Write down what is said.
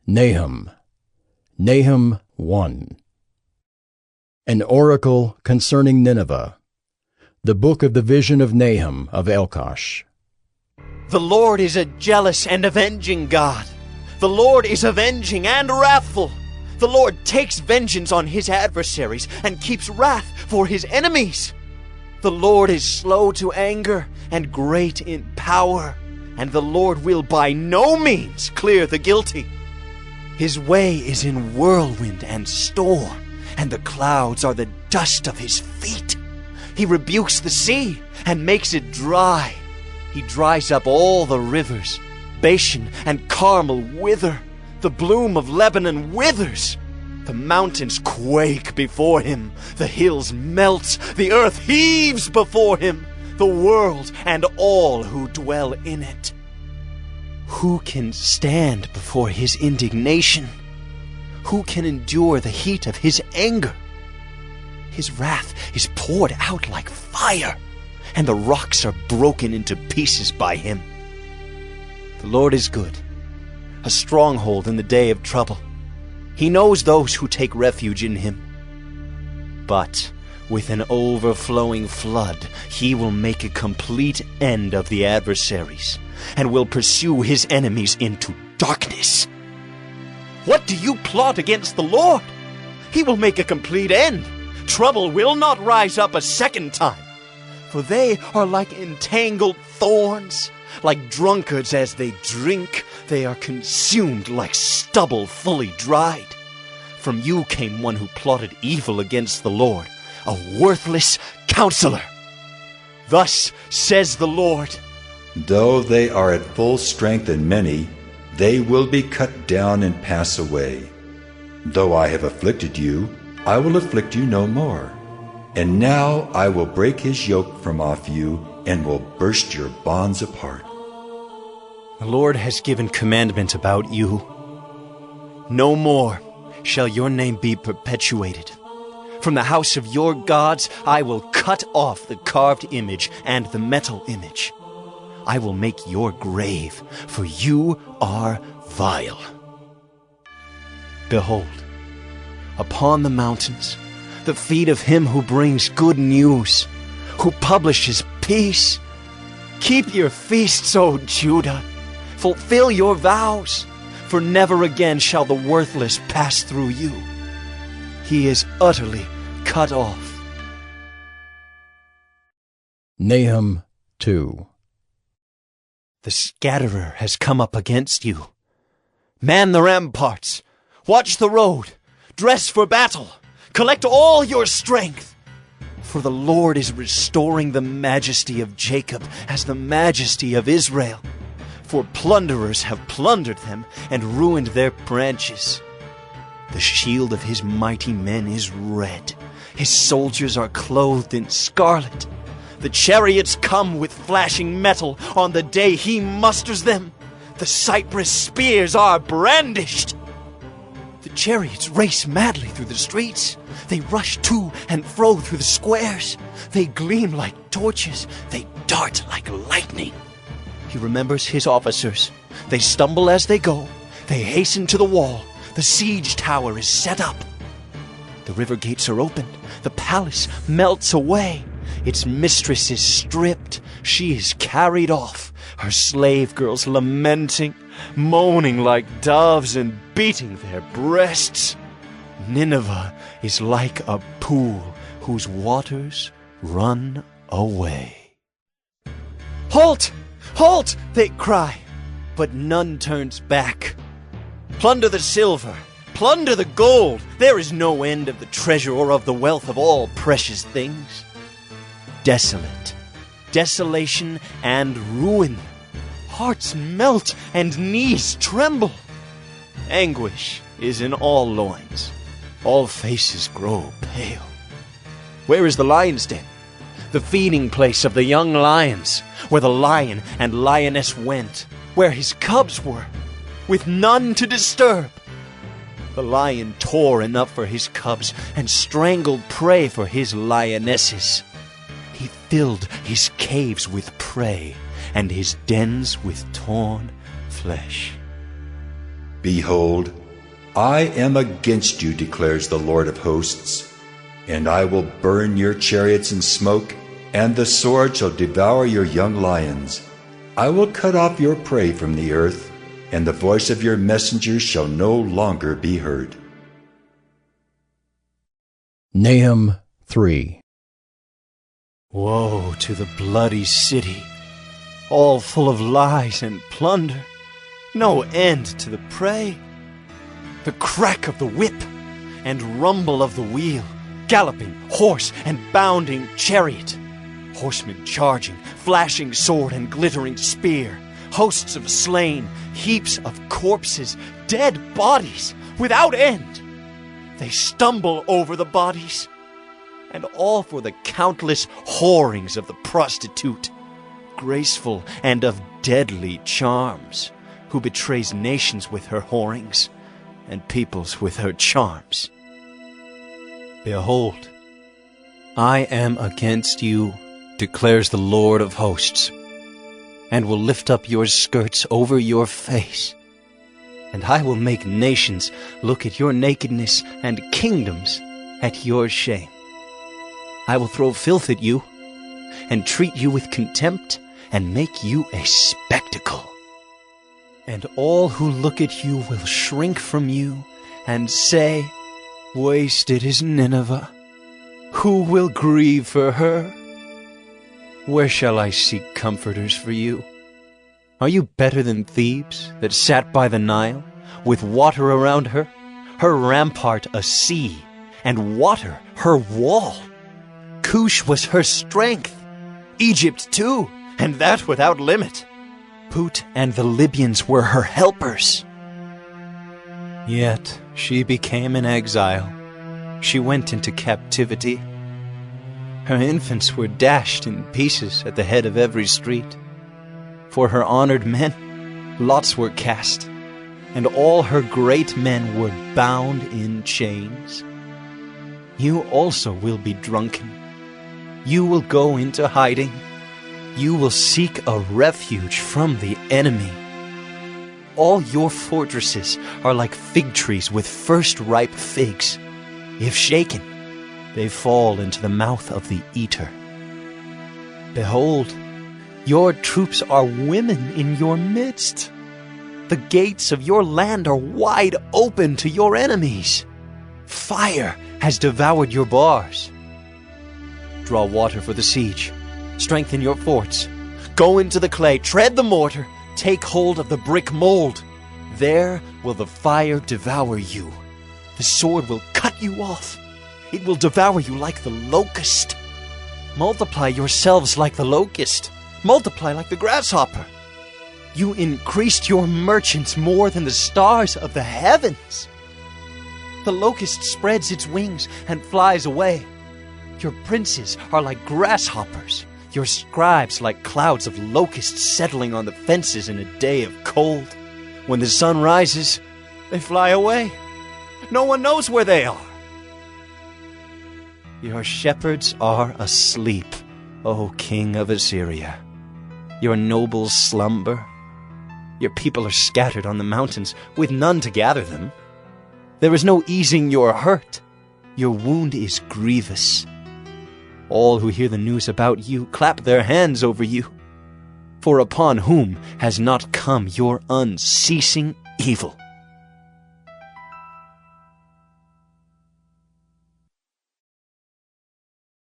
Nahum. Nahum 1. An oracle concerning Nineveh. The book of the vision of Nahum of Elkosh. The Lord is a jealous and avenging God. The Lord is avenging and wrathful. The Lord takes vengeance on his adversaries and keeps wrath for his enemies. The Lord is slow to anger and great in power, and the Lord will by no means clear the guilty. His way is in whirlwind and storm, and the clouds are the dust of his feet. He rebukes the sea and makes it dry. He dries up all the rivers. Bashan and Carmel wither. The bloom of Lebanon withers. The mountains quake before him. The hills melt. The earth heaves before him. The world and all who dwell in it. Who can stand before his indignation? Who can endure the heat of his anger? His wrath is poured out like fire, and the rocks are broken into pieces by him. The Lord is good, a stronghold in the day of trouble. He knows those who take refuge in him. But with an overflowing flood, he will make a complete end of the adversaries, and will pursue his enemies into darkness. What do you plot against the Lord? He will make a complete end. Trouble will not rise up a second time. For they are like entangled thorns. Like drunkards as they drink, they are consumed like stubble fully dried. From you came one who plotted evil against the Lord, a worthless counselor. Thus says the Lord, though they are at full strength and many, they will be cut down and pass away. Though I have afflicted you, I will afflict you no more. And now I will break his yoke from off you and will burst your bonds apart. The Lord has given commandment about you. No more shall your name be perpetuated. From the house of your gods I will cut off the carved image and the metal image. I will make your grave, for you are vile. Behold, upon the mountains, the feet of him who brings good news, who publishes peace. Keep your feasts, O Judah. Fulfill your vows, for never again shall the worthless pass through you. He is utterly cut off. Nahum 2. The scatterer has come up against you. Man the ramparts. Watch the road. Dress for battle. Collect all your strength. For the Lord is restoring the majesty of Jacob as the majesty of Israel. For plunderers have plundered them and ruined their branches. The shield of his mighty men is red. His soldiers are clothed in scarlet. The chariots come with flashing metal on the day he musters them. The cypress spears are brandished. The chariots race madly through the streets. They rush to and fro through the squares. They gleam like torches. They dart like lightning. He remembers his officers. They stumble as they go. They hasten to the wall. The siege tower is set up. The river gates are opened. The palace melts away. Its mistress is stripped. She is carried off. Her slave girls lamenting, moaning like doves and beating their breasts. Nineveh is like a pool whose waters run away. Halt! Halt! They cry, but none turns back. Plunder the silver, plunder the gold. There is no end of the treasure or of the wealth of all precious things. Desolate, desolation and ruin. Hearts melt and knees tremble. Anguish is in all loins. All faces grow pale. Where is the lion's den? The feeding place of the young lions, where the lion and lioness went, where his cubs were, with none to disturb. The lion tore enough for his cubs and strangled prey for his lionesses. He filled his caves with prey and his dens with torn flesh. Behold, I am against you, declares the Lord of hosts, and I will burn your chariots in smoke, and the sword shall devour your young lions. I will cut off your prey from the earth, and the voice of your messengers shall no longer be heard. Nahum 3. Woe to the bloody city, all full of lies and plunder, no end to the prey. The crack of the whip and rumble of the wheel, galloping horse and bounding chariot, horsemen charging, flashing sword and glittering spear, hosts of slain, heaps of corpses, dead bodies without end. They stumble over the bodies, and all for the countless whorings of the prostitute, graceful and of deadly charms, who betrays nations with her whorings, and peoples with her charms. Behold, I am against you, declares the Lord of hosts, and will lift up your skirts over your face, and I will make nations look at your nakedness and kingdoms at your shame. I will throw filth at you, and treat you with contempt, and make you a spectacle. And all who look at you will shrink from you, and say, Wasted is Nineveh. Who will grieve for her? Where shall I seek comforters for you? Are you better than Thebes, that sat by the Nile, with water around her, her rampart a sea, and water her wall? Cush was her strength, Egypt too, and that without limit. Put and the Libyans were her helpers. Yet she became an exile. She went into captivity. Her infants were dashed in pieces at the head of every street. For her honored men, lots were cast, and all her great men were bound in chains. You also will be drunken. You will go into hiding. You will seek a refuge from the enemy. All your fortresses are like fig trees with first ripe figs. If shaken, they fall into the mouth of the eater. Behold, your troops are women in your midst. The gates of your land are wide open to your enemies. Fire has devoured your bars. Draw water for the siege. Strengthen your forts. Go into the clay, tread the mortar, take hold of the brick mold. There will the fire devour you. The sword will cut you off. It will devour you like the locust. Multiply yourselves like the locust. Multiply like the grasshopper. You increased your merchants more than the stars of the heavens. The locust spreads its wings and flies away. Your princes are like grasshoppers. Your scribes like clouds of locusts settling on the fences in a day of cold. When the sun rises, they fly away. No one knows where they are. Your shepherds are asleep, O king of Assyria. Your nobles slumber. Your people are scattered on the mountains, with none to gather them. There is no easing your hurt. Your wound is grievous. All who hear the news about you clap their hands over you. For upon whom has not come your unceasing evil?